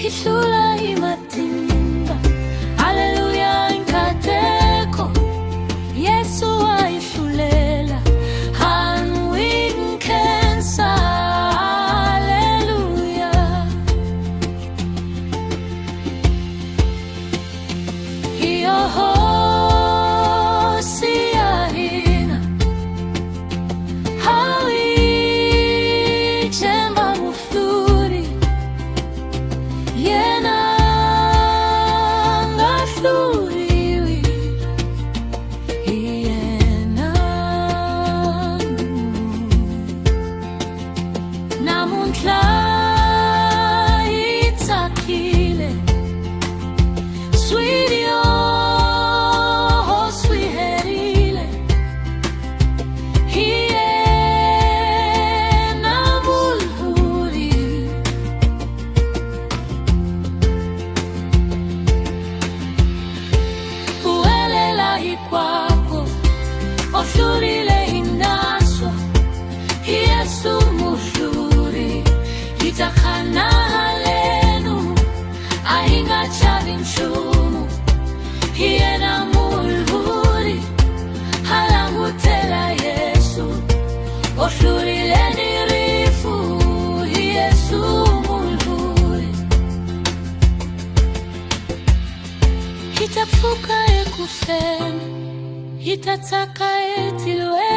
Ishula imatimba, Haleluya inkateko, Yesu wa ishulela, hanwinkensa, Haleluya. Iyoho siyahina, hawi chemba mufluri, yena ngahluriwi, yena namuhla itsakile, sweetie oh sweetherile, yena mulhuri. Uwelela ikwako, ohlurile inaswa, Yesu muhluri, itakhana halenu, ahingachavi nshumu, yena mulhuri, halamutela Yesu, ohlurile nirifu, Yesu mulhuri. Itafuka ekufeni, itataka etilwe